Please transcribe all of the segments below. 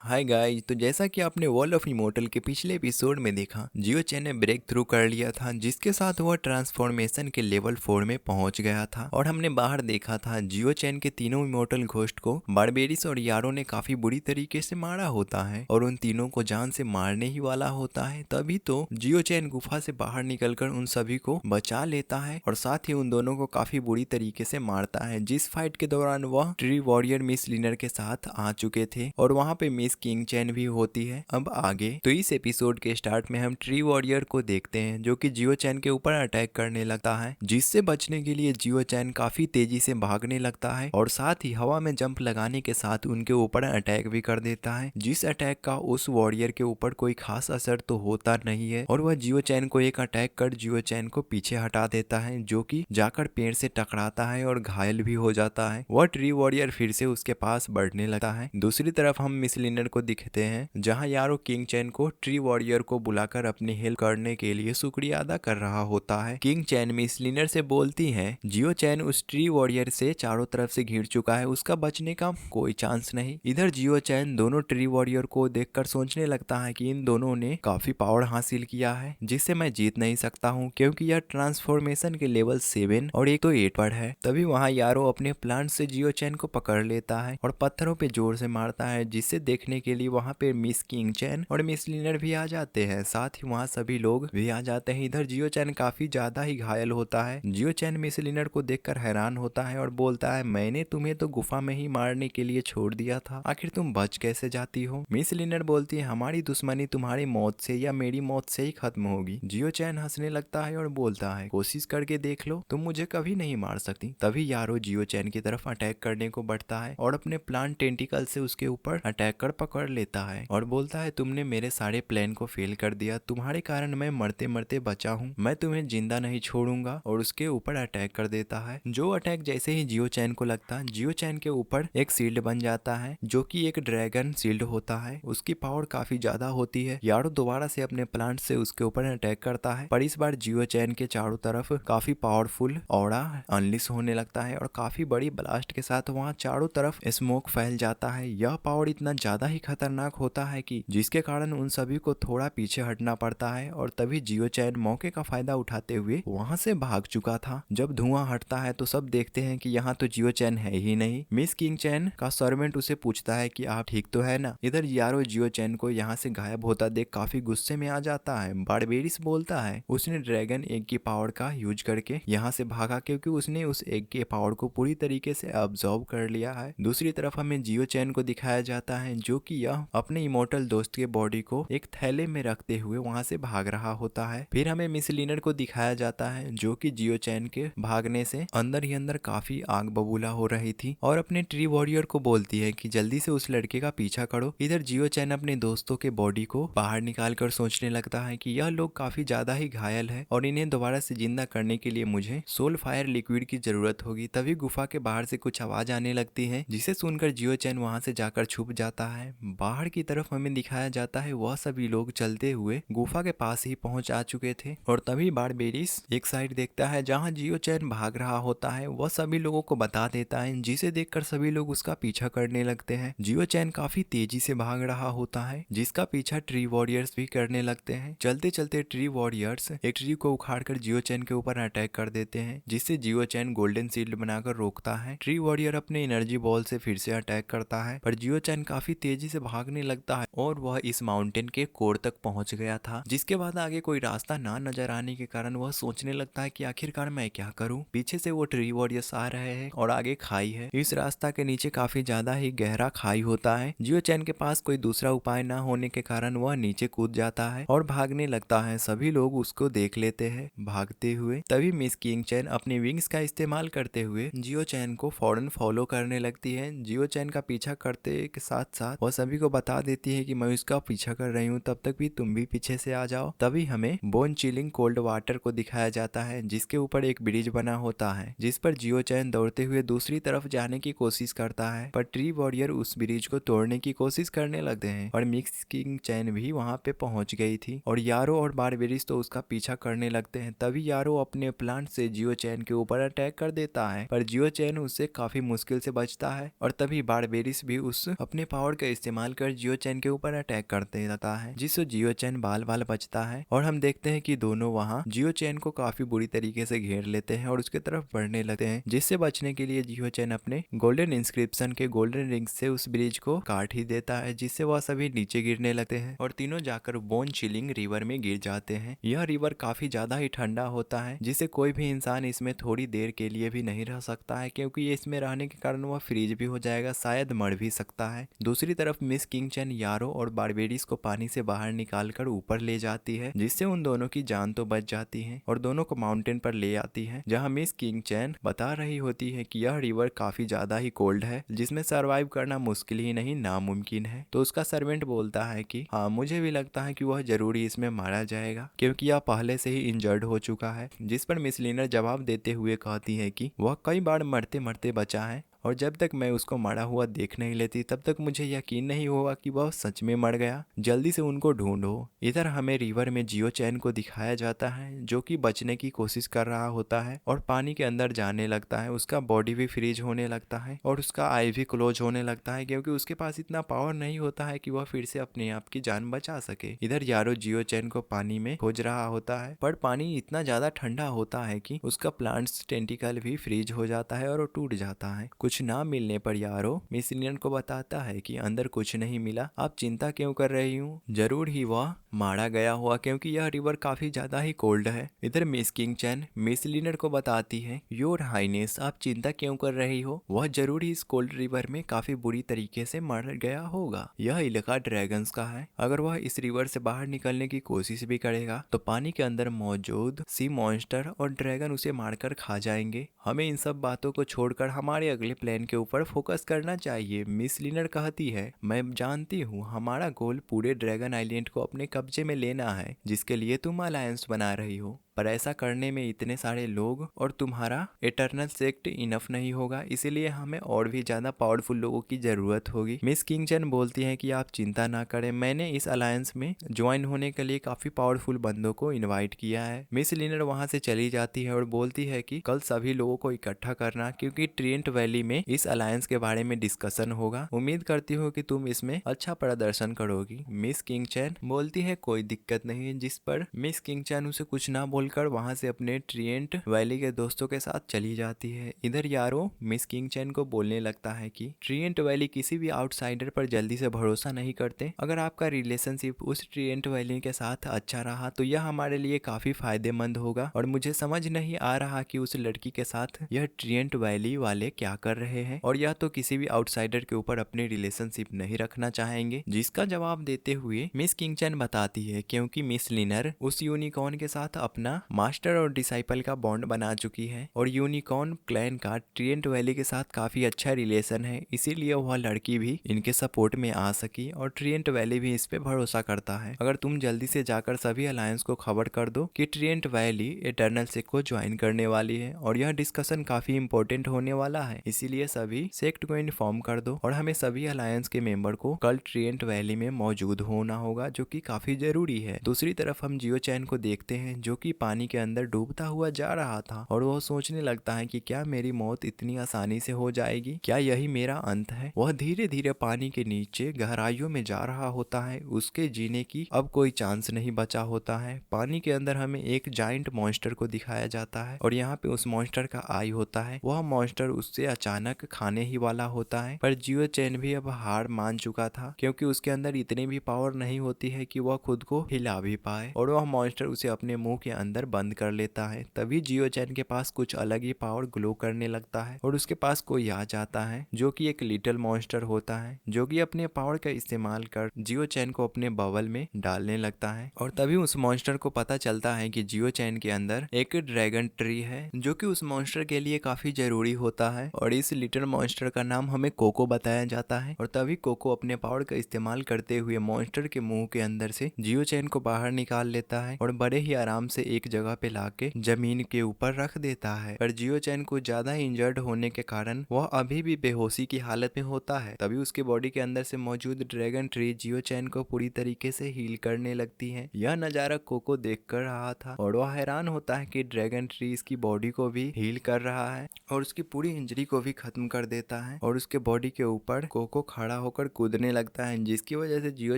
Hi guys, तो जैसा कि आपने वर्ल्ड ऑफ इमोर्टल के पिछले एपिसोड में देखा, जियो चैन ने ब्रेक थ्रू कर लिया था, जिसके साथ वह ट्रांसफॉर्मेशन के लेवल 4 में पहुंच गया था। और हमने बाहर देखा था जियो चैन के तीनों इमोर्टल घोस्ट को बारबेरिस और यारो ने काफी बुरी तरीके से मारा होता है और उन तीनों को जान से मारने ही वाला होता है। तभी तो जियो चैन गुफा से बाहर निकलकर उन सभी को बचा लेता है और साथ ही उन दोनों को काफी बुरी तरीके से मारता है, जिस फाइट के दौरान वह ट्री वॉरियर मिस लिनर के साथ आ चुके थे और वहां पे मिस किंग चैन भी होती है। अब आगे तो इस एपिसोड के स्टार्ट में हम ट्री वॉरियर को देखते हैं जो कि जियो चैन के ऊपर अटैक करने लगता है, जिससे बचने के लिए जियो चैन काफी तेजी से भागने लगता है और साथ ही हवा में जंप लगाने के साथ उनके ऊपर अटैक भी कर देता है, जिस अटैक का उस वॉरियर के ऊपर कोई खास असर तो होता नहीं है और वह जियो चैन को एक अटैक कर जियो चैन को पीछे हटा देता है, जो कि जाकर पेड़ से टकराता है और घायल भी हो जाता है। वह ट्री वॉरियर फिर से उसके पास बढ़ने लगता है। दूसरी तरफ हम मिस लिनर को दिखते हैं जहां यारो किंग चैन को ट्री वॉरियर को बुलाकर अपनी हेल्प करने के लिए शुक्रिया अदा कर रहा होता है। किंग चैन मिस लिनर से बोलती है जियो चैन उस ट्री वॉरियर से चारों तरफ से घिर चुका है, उसका बचने का कोई चांस नहीं। इधर जियो चैन दोनों ट्री वॉरियर को देखकर सोचने लगता है कि इन दोनों ने काफी पावर हासिल किया है जिससे मैं जीत नहीं सकता हूँ, क्योंकि यह ट्रांसफॉर्मेशन के लेवल 7 और एक तो 8 पर है। तभी वहाँ यारो अपने प्लांट से जियो चैन को पकड़ लेता है और पत्थरों पे जोर से मारता है, जिससे देखने के लिए वहाँ पे मिस किंग चैन और मिस लिनर भी आ जाते हैं। साथ ही वहाँ सभी लोग भी आ जाते हैं। इधर जियो चैन काफी ज्यादा ही घायल होता है। जियो चैन मिस लिनर को देखकर हैरान होता है और बोलता है मैंने तुम्हें तो गुफा में ही मारने के लिए छोड़ दिया था, आखिर तुम बच कैसे जाती हो। मिस लिनर बोलती है हमारी दुश्मनी तुम्हारी मौत से या मेरी मौत से ही खत्म होगी। जियो चैन हंसने लगता है और बोलता है कोशिश करके देख लो, तुम मुझे कभी नहीं मार सकती। तभी यारो जियो चैन की तरफ अटैक करने को बढ़ता है और अपने प्लांट टेंटिकल से उसके ऊपर अटैक कर पकड़ लेता है और बोलता है तुमने मेरे सारे प्लान को फेल कर दिया, तुम्हारे कारण मैं मरते मरते बचा हूँ, मैं तुम्हें जिंदा नहीं छोड़ूंगा। और उसके ऊपर अटैक कर देता है। जो अटैक जैसे ही जियो चैन को लगता, जियो चैन के ऊपर एक शील्ड बन जाता है जो कि एक ड्रैगन शील्ड होता है। उसकी पावर काफी ज्यादा होती है। यारो दोबारा से अपने प्लांट से उसके ऊपर अटैक करता है, पर इस बार जियो चैन के चारों तरफ काफी पावरफुल ऑरा अनलिश होने लगता है और काफी बड़ी ब्लास्ट के साथ वहाँ चारों तरफ स्मोक फैल जाता है। यह पावर इतना ज्यादा ही खतरनाक होता है कि जिसके कारण उन सभी को थोड़ा पीछे हटना पड़ता है और तभी जियो चैन मौके का फायदा उठाते हुए वहाँ से भाग चुका था। जब धुआं हटता है तो सब देखते हैं कि यहाँ तो जियो चैन है ही नहीं। मिस किंग चैन का सर्वेंट उसे पूछता है कि आप ठीक तो है ना। इधर यारो जियो चैन को यहाँ से गायब होता देख काफी गुस्से में आ जाता है। बारबेरिस बोलता है उसने ड्रैगन एग की पावर का यूज करके यहाँ से भागा, क्योंकि उसने उस एग के पावर को पूरी तरीके से अब्सॉर्ब कर लिया है। दूसरी तरफ हमें जियो चैन को दिखाया जाता है जो कि यह अपने इमोर्टल दोस्त के बॉडी को एक थैले में रखते हुए वहां से भाग रहा होता है। फिर हमें मिस लिनर को दिखाया जाता है जो कि जियो चैन के भागने से अंदर ही अंदर काफी आग बबूला हो रही थी और अपने ट्री वॉरियर को बोलती है कि जल्दी से उस लड़के का पीछा करो। इधर जियो चैन अपने दोस्तों के बॉडी को बाहर निकाल कर सोचने लगता है कि यह लोग काफी ज्यादा ही घायल है और इन्हें दोबारा से जिंदा करने के लिए मुझे सोल फायर लिक्विड की जरूरत होगी। तभी गुफा के बाहर से कुछ आवाज आने लगती है, जिसे सुनकर जियो चैन वहां से जाकर छुप जाता है। बाहर की तरफ हमें दिखाया जाता है वह सभी लोग चलते हुए गुफा के पास ही पहुंच आ चुके थे और तभी बारबेरिस एक साइड देखता है जहां जियो चैन भाग रहा होता है। वह सभी लोगों को बता देता है, जिसे देखकर सभी लोग उसका पीछा करने लगते हैं। जियो चैन काफी तेजी से भाग रहा होता है, जिसका पीछा ट्री वॉरियर्स भी करने लगते हैं। चलते चलते ट्री वॉरियर्स एक ट्री को उखाड़कर जियो चैन के ऊपर अटैक कर देते हैं, जिससे जियो चैन गोल्डन शील्ड बनाकर रोकता है। ट्री वॉरियर अपने एनर्जी बॉल से फिर से अटैक करता है, पर जियो चैन काफी तेजी से भागने लगता है और वह इस माउंटेन के कोर तक पहुंच गया था, जिसके बाद आगे कोई रास्ता ना नजर आने के कारण वह सोचने लगता है कि आखिरकार मैं क्या करूं। पीछे से वो ट्री वॉरियर्स आ रहे हैं और आगे खाई है। इस रास्ता के नीचे काफी ज्यादा ही गहरा खाई होता है। जियो चैन के पास कोई दूसरा उपाय ना होने के कारण वह नीचे कूद जाता है और भागने लगता है। सभी लोग उसको देख लेते हैं भागते हुए। तभी मिस किंग चैन अपने विंग्स का इस्तेमाल करते हुए जियो चैन को फौरन फॉलो करने लगती है। जियो चैन का पीछा करते के साथ साथ वह सभी को बता देती है कि मैं उसका पीछा कर रही हूँ, तब तक भी तुम भी पीछे से आ जाओ। तभी हमें बोन चिलिंग कोल्ड वाटर को दिखाया जाता है, जिसके ऊपर एक ब्रिज बना होता है, जिस पर जियो चैन दौड़ते हुए दूसरी तरफ जाने की कोशिश करता है, पर ट्री वॉरियर उस ब्रिज को तोड़ने की कोशिश करने लगते हैं और मिस किंग चैन भी वहां पे पहुंच गई थी और यारो और बारबेरिस तो उसका पीछा करने लगते हैं। तभी यारो अपने प्लांट से जियो चैन के ऊपर अटैक कर देता है, पर जियो चैन उससे काफी मुश्किल से बचता है और तभी बारबेरिस भी उस अपने पावर का इस्तेमाल कर जियो चैन के ऊपर अटैक करते रहता है, जिससे जियो चैन बाल बाल बचता है और हम देखते हैं कि दोनों वहां जियो चैन को काफी बुरी तरीके से घेर लेते हैं और उसके तरफ बढ़ने लगते हैं, जिससे बचने के लिए जियो चैन अपने गोल्डन इंस्क्रिप्शन के गोल्डन रिंग से उस ब्रिज को काट ही देता है, जिससे वह सभी नीचे गिरने लगते हैं और तीनों जाकर बोन चिलिंग रिवर में गिर जाते हैं। यह रिवर काफी ज्यादा ही ठंडा होता है, जिससे कोई भी इंसान इसमें थोड़ी देर के लिए भी नहीं रह सकता है, क्योंकि ये इसमें रहने के कारण वह फ्रीज भी हो जाएगा, शायद मर भी सकता है। दूसरी तरफ मिस किंग चैन यारो और बारबेरिस को पानी से बाहर निकाल कर ऊपर ले जाती है, जिससे उन दोनों की जान तो बच जाती है और दोनों को माउंटेन पर ले आती है, जहाँ मिस किंग चैन बता रही होती है कि यह रिवर काफी ज्यादा ही कोल्ड है, जिसमें सरवाइव करना मुश्किल ही नहीं नामुमकिन है। तो उसका सर्वेंट बोलता है कि हाँ, मुझे भी लगता है कि वह जरूरी इसमें मारा जाएगा, क्योंकि यह पहले से ही इंजर्ड हो चुका है। जिस पर मिस लिनर जवाब देते हुए कहती है कि वह कई बार मरते मरते बचा है और जब तक मैं उसको मरा हुआ देख नहीं लेती तब तक मुझे यकीन नहीं होगा कि वह सच में मर गया। जल्दी से उनको ढूंढो। इधर हमें रिवर में जियो चैन को दिखाया जाता है, जो कि बचने की कोशिश कर रहा होता है और पानी के अंदर जाने लगता है। उसका बॉडी भी फ्रीज होने लगता है और उसका आई भी क्लोज होने लगता है, क्योंकि उसके पास इतना पावर नहीं होता है कि वह फिर से अपने आप की जान बचा सके। इधर यारो जियो चैन को पानी में खोज रहा होता है, पर पानी इतना ज्यादा ठंडा होता है कि उसका प्लांट्स टेंटिकल भी फ्रीज हो जाता है और टूट जाता है। कुछ ना मिलने पर यारो मिस लिनर को बताता है कि अंदर कुछ नहीं मिला, आप चिंता क्यों कर रही हूँ, जरूर ही वह मारा गया हुआ, क्योंकि यह रिवर काफी ज्यादा ही कोल्ड है। इधर मिस किंग चैन मिस लिनर को बताती है, योर हाइनेस आप चिंता क्यों कर रही हो, वह जरूर ही इस कोल्ड रिवर में काफी बुरी तरीके से मर गया होगा। यह इलाका ड्रैगन्स का है, अगर वह इस रिवर से बाहर निकलने की कोशिश भी करेगा तो पानी के अंदर मौजूद सी मॉन्स्टर और ड्रैगन उसे मारकर खा जाएंगे। हमें इन सब बातों को छोड़कर हमारे अगले प्लान के ऊपर फोकस करना चाहिए। मिस लिनर कहती है, मैं जानती हूँ हमारा गोल पूरे ड्रैगन आइलैंड को अपने कब्जे में लेना है, जिसके लिए तुम अलायंस बना रही हो, पर ऐसा करने में इतने सारे लोग और तुम्हारा इटर्नल सेक्ट इनफ नहीं होगा, इसीलिए हमें और भी ज्यादा पावरफुल लोगों की जरूरत होगी। मिस किंग चैन बोलती हैं कि आप चिंता ना करें, मैंने इस अलायंस में ज्वाइन होने के लिए काफी पावरफुल बंदों को इनवाइट किया है। मिस लिनर वहां से चली जाती है और बोलती है कि कल सभी लोगों को इकट्ठा करना, क्योंकि ट्रिएंट वैली में इस अलायंस के बारे में डिस्कशन होगा। उम्मीद करती हूँ कि तुम इसमें अच्छा प्रदर्शन करोगी। मिस किंग चैन बोलती है कोई दिक्कत नहीं, जिस पर मिस किंग चैन उसे कुछ ना बोलकर वहां से अपने ट्रिएंट वैली के दोस्तों के साथ चली जाती है। इधर यारो मिस किंग चैन को बोलने लगता है कि ट्रिएंट वैली किसी भी आउटसाइडर पर जल्दी से भरोसा नहीं करते, अगर आपका रिलेशनशिप उस ट्रिएंट वैली के साथ अच्छा रहा तो यह हमारे लिए काफी फायदेमंद होगा, और मुझे समझ नहीं आ रहा कि उस लड़की के साथ यह ट्रिएंट वैली वाले क्या कर रहे हैं, और यह तो किसी भी आउटसाइडर के ऊपर अपने रिलेशनशिप नहीं रखना चाहेंगे। जिसका जवाब देते हुए मिस किंग चैन बताती है, क्योंकि मिस लिनर उस यूनिकॉर्न के साथ अपना मास्टर और डिसाइपल का बॉन्ड बना चुकी है और यूनिकॉर्न क्लैन का ट्रिएंट वैली के साथ काफी अच्छा रिलेशन है, इसीलिए वह लड़की भी इनके सपोर्ट में आ सकी और ट्रिएंट वैली भी इस पे भरोसा करता है। अगर तुम जल्दी से जाकर सभी अलायंस को खबर कर दो कि ट्रिएंट वैली इटर्नल सेक्ट को ज्वाइन करने वाली है और यह डिस्कशन काफी इंपॉर्टेंट होने वाला है, इसीलिए सभी सेक्ट को इन्फॉर्म कर दो और हमें सभी अलायंस के मेंबर को कल ट्रिएंट वैली में मौजूद होना होगा, जो कि काफी जरूरी है। दूसरी तरफ हम जियो चैन को देखते हैं, जो कि पानी के अंदर डूबता हुआ जा रहा था और वह सोचने लगता है कि क्या मेरी मौत इतनी आसानी से हो जाएगी, क्या यही मेरा अंत है। वह धीरे धीरे पानी के नीचे गहराइयों में जा रहा होता है, उसके जीने की अब कोई चांस नहीं बचा होता है। पानी के अंदर हमें एक जाइंट मॉन्स्टर को दिखाया जाता है और यहाँ पे उस मॉन्स्टर का आई होता है। वह मॉन्स्टर उससे अचानक खाने ही वाला होता है, पर जियो चैन भी अब हार मान चुका था, क्योंकि उसके अंदर इतनी भी पावर नहीं होती है कि वह खुद को हिला भी पाए, और वह मॉन्स्टर उसे अपने मुंह के अंदर अंदर बंद कर लेता है। तभी जियो चैन के पास कुछ अलग ही पावर ग्लो करने लगता है और उसके पास कोई आ जाता है जो कि एक लिटिल मॉन्स्टर होता है, जो कि अपने पावर का इस्तेमाल कर जियो चैन को अपने बबल में डालने लगता है। और तभी उस मॉन्स्टर को पता चलता है कि जियो चैन के अंदर एक ड्रैगन ट्री है, जो कि उस मॉन्स्टर के लिए काफी जरूरी होता है। और इस लिटिल मॉन्स्टर का नाम हमें कोको बताया जाता है। और तभी कोको अपने पावर का इस्तेमाल करते हुए मॉन्स्टर के मुंह के अंदर से जियो चैन को बाहर निकाल लेता है और बड़े ही आराम से एक जगह पे लाके जमीन के ऊपर रख देता है। पर जियो चैन को ज्यादा इंजर्ड होने के कारण वह अभी भी बेहोशी की हालत में होता है। तभी उसके बॉडी के अंदर से मौजूद ड्रैगन ट्री जियो चैन को पूरी तरीके से हील करने लगती है। यह नजारा कोको देख कर रहा था और वह हैरान होता है कि ड्रैगन ट्री इसकी बॉडी को भी हील कर रहा है और उसकी पूरी इंजरी को भी खत्म कर देता है। और उसके बॉडी के ऊपर कोको खड़ा होकर कूदने लगता है, जिसकी वजह से जियो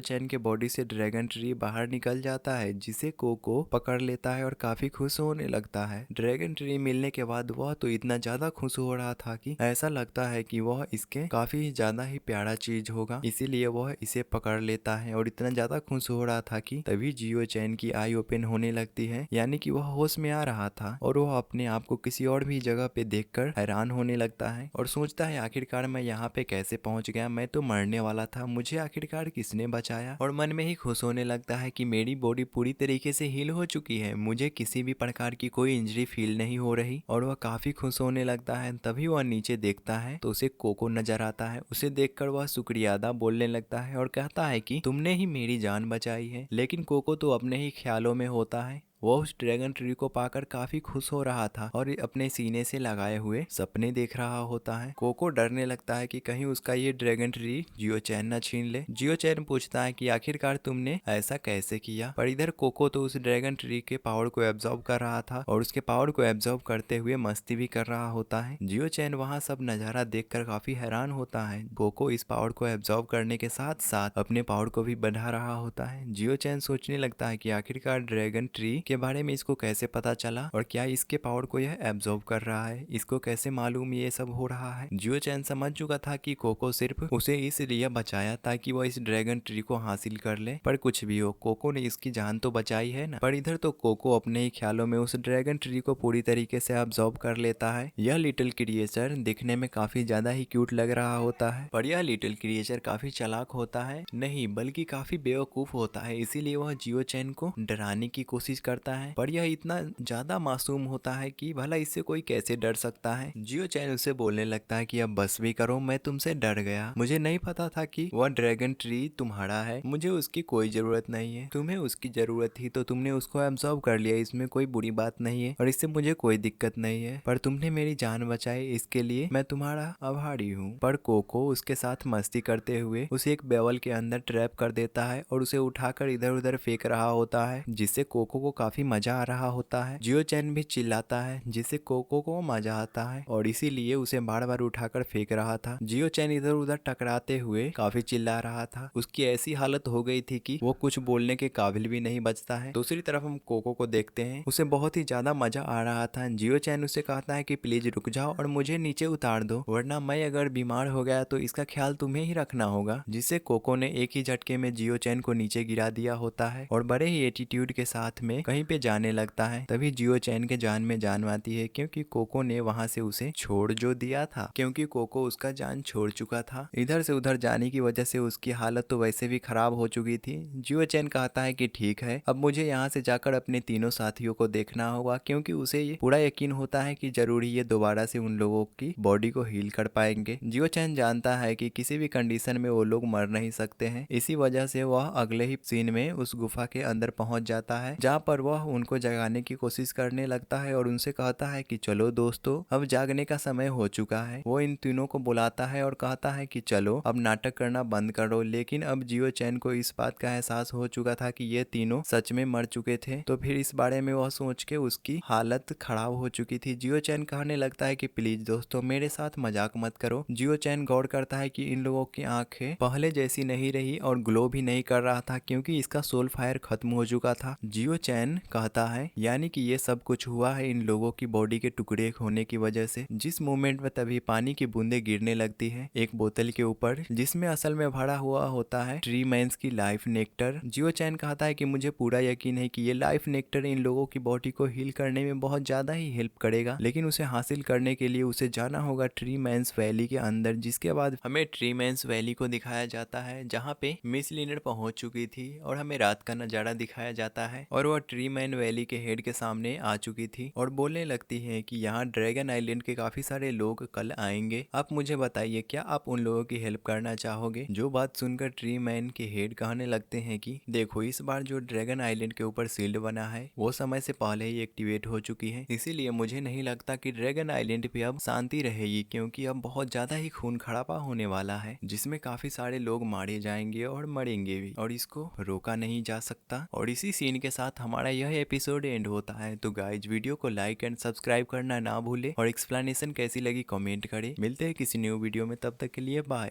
चैन के बॉडी से ड्रैगन ट्री बाहर निकल जाता है, जिसे कोको पकड़ लेता है और काफी खुश होने लगता है। ड्रैगन ट्री मिलने के बाद वह तो इतना ज्यादा खुश हो रहा था कि ऐसा लगता है कि वह इसके काफी ज्यादा ही प्यारा चीज होगा, इसीलिए वह इसे पकड़ लेता है। और इतना ज्यादा खुश हो रहा था कि तभी जियो चैन की आई ओपन होने लगती है, यानी कि वह होश में आ रहा था और वह अपने आप को किसी और भी जगह पे देखकर हैरान होने लगता है और सोचता है आखिरकार मैं यहाँ पे कैसे पहुंच गया, मैं तो मरने वाला था, मुझे आखिरकार किसने बचाया। और मन में ही खुश होने लगता है कि मेरी बॉडी पूरी तरीके से हील हो चुकी है, मुझे किसी भी प्रकार की कोई इंजरी फील नहीं हो रही और वह काफी खुश होने लगता है। तभी वह नीचे देखता है तो उसे कोको नजर आता है। उसे देखकर वह शुक्रिया अदा बोलने लगता है और कहता है कि तुमने ही मेरी जान बचाई है। लेकिन कोको तो अपने ही ख्यालों में होता है, वो उस ड्रैगन ट्री को पाकर काफी खुश हो रहा था और अपने सीने से लगाए हुए सपने देख रहा होता है। कोको डरने लगता है कि कहीं उसका ये ड्रैगन ट्री जियो चैन न छीन ले। जियो चैन पूछता है कि आखिरकार तुमने ऐसा कैसे किया, पर इधर कोको तो उस ड्रैगन ट्री के पावर को एब्जॉर्ब कर रहा था और उसके पावर को एब्जॉर्ब करते हुए मस्ती भी कर रहा होता है। जियो चैन वहाँ सब नजारा देखकर काफी हैरान होता है। कोको इस पावर को एब्जॉर्ब करने के साथ साथ अपने पावर को भी बढ़ा रहा होता है। जियो चैन सोचने लगता है कि आखिरकार ड्रैगन ट्री के बारे में इसको कैसे पता चला और क्या इसके पावर को यह एब्जॉर्ब कर रहा है, इसको कैसे मालूम ये सब हो रहा है। जियो चैन समझ चुका था कि कोको सिर्फ उसे इसलिए बचाया ताकि वो इस ड्रैगन ट्री को हासिल कर ले, पर कुछ भी हो कोको ने इसकी जान तो बचाई है ना। पर इधर तो कोको अपने ही ख्यालों में उस ड्रैगन ट्री को पूरी तरीके से एब्जॉर्ब कर लेता है। यह लिटिल क्रिएचर दिखने में काफी ज्यादा ही क्यूट लग रहा होता है, पर यह लिटिल क्रिएचर काफी चालाक होता है नहीं बल्कि काफी बेवकूफ होता है, इसीलिए वह जियो चैन को डराने की कोशिश करता है। पर यह इतना ज्यादा मासूम होता है कि भला इससे कोई कैसे डर सकता है। जियो चैन उसे बोलने लगता है कि अब बस भी करो, मैं तुमसे डर गया, मुझे नहीं पता था कि वह ड्रैगन ट्री तुम्हारा है, मुझे उसकी कोई जरूरत नहीं है, तुम्हें उसकी जरूरत थी तो तुमने उसको एब्जॉर्ब कर लिया, इसमें कोई बुरी बात नहीं है और इससे मुझे कोई दिक्कत नहीं है, पर तुमने मेरी जान बचाई इसके लिए मैं तुम्हारा आभारी हूँ। पर कोको उसके साथ मस्ती करते हुए उसे एक बेवल के अंदर ट्रैप कर देता है और उसे उठाकर इधर उधर फेंक रहा होता है, जिससे कोको को काफी मजा आ रहा होता है। जियो चैन भी चिल्लाता है जिससे कोको को मजा आता है और इसीलिए उसे बार बार उठाकर फेंक रहा था। जियो चैन इधर उधर टकराते हुए काफी चिल्ला रहा था, उसकी ऐसी हालत हो गई थी कि वो कुछ बोलने के काबिल भी नहीं बचता है। दूसरी तरफ हम कोको को देखते हैं, उसे बहुत ही ज्यादा मजा आ रहा था। जियो चैन उसे कहता है कि प्लीज रुक जाओ और मुझे नीचे उतार दो, वरना मैं अगर बीमार हो गया तो इसका ख्याल तुम्हें ही रखना होगा। जिससे कोको ने एक ही झटके में जियो चैन को नीचे गिरा दिया होता है और बड़े ही एटीट्यूड के साथ में कहीं पे जाने लगता है। तभी जियो चैन के जान में जान आती है क्योंकि कोको ने वहां से उसे छोड़ जो दिया था, क्योंकि कोको उसका जान छोड़ चुका था। इधर से उधर जाने की वजह से उसकी हालत तो वैसे भी खराब हो चुकी थी। जियो चैन कहता है कि ठीक है, अब मुझे यहाँ से जाकर अपने तीनों साथियों को देखना होगा, क्योंकि उसे ये पूरा यकीन होता है कि जरूरी ये दोबारा से उन लोगों की बॉडी को हील कर पाएंगे। जियो चैन जानता है कि किसी भी कंडीशन में वो लोग मर नहीं सकते हैं, इसी वजह से वह अगले ही सीन में उस गुफा के अंदर पहुंच जाता है, जहाँ पर वह उनको जगाने की कोशिश करने लगता है और उनसे कहता है कि चलो दोस्तों, अब जागने का समय हो चुका है। वो इन तीनों को बुलाता है और कहता है कि चलो अब नाटक करना बंद करो। लेकिन अब जियो चैन को इस बात का एहसास हो चुका था कि ये तीनों सच में मर चुके थे, तो फिर इस बारे में वह सोच के उसकी हालत खराब हो चुकी थी। जियो चैन कहने लगता है कि प्लीज दोस्तों मेरे साथ मजाक मत करो। जियो चैन गौर करता है कि इन लोगों की आंखें पहले जैसी नहीं रही और ग्लो भी नहीं कर रहा था, क्योंकि इसका सोल फायर खत्म हो चुका था। जियो चैन कहता है यानी कि ये सब कुछ हुआ है इन लोगों की बॉडी के टुकड़े होने की वजह से। जिस मोमेंट में तभी पानी की बूंदें गिरने लगती है एक बोतल के ऊपर, जिसमें असल में भरा हुआ होता है ट्री मैंस की लाइफ नेक्टर। जियो चैन कहता है कि मुझे पूरा यकीन है कि ये लाइफ नेक्टर इन लोगों की बॉडी को हील करने में बहुत ज्यादा ही हेल्प करेगा, लेकिन उसे हासिल करने के लिए उसे जाना होगा ट्री मैंस वैली के अंदर। जिसके बाद हमें ट्री मैंस वैली को दिखाया जाता है जहाँ पे मिस लिनर पहुंच चुकी थी और हमें रात का नजारा दिखाया जाता है और वह ट्री मैन वैली के हेड के सामने आ चुकी थी और बोलने लगती है कि यहाँ ड्रैगन आइलैंड के काफी सारे लोग कल आएंगे, आप मुझे बताइए क्या आप उन लोगों की हेल्प करना चाहोगे। जो बात सुनकर ट्री मैन के हेड कहने लगते हैं कि देखो इस बार जो ड्रैगन आइलैंड के ऊपर सील्ड बना है वो समय से पहले ही एक्टिवेट हो चुकी है, इसीलिए मुझे नहीं लगता कि ड्रैगन आइलैंड पे अब शांति रहेगी, क्योंकि अब बहुत ज्यादा ही खून खराबा होने वाला है जिसमें काफी सारे लोग मारे जाएंगे और मरेंगे भी और इसको रोका नहीं जा सकता। और इसी सीन के साथ हमारा यह एपिसोड एंड होता है। तो गाइज वीडियो को लाइक एंड सब्सक्राइब करना ना भूले और एक्सप्लेनेशन कैसी लगी कमेंट करें। मिलते हैं किसी न्यू वीडियो में, तब तक के लिए बाय।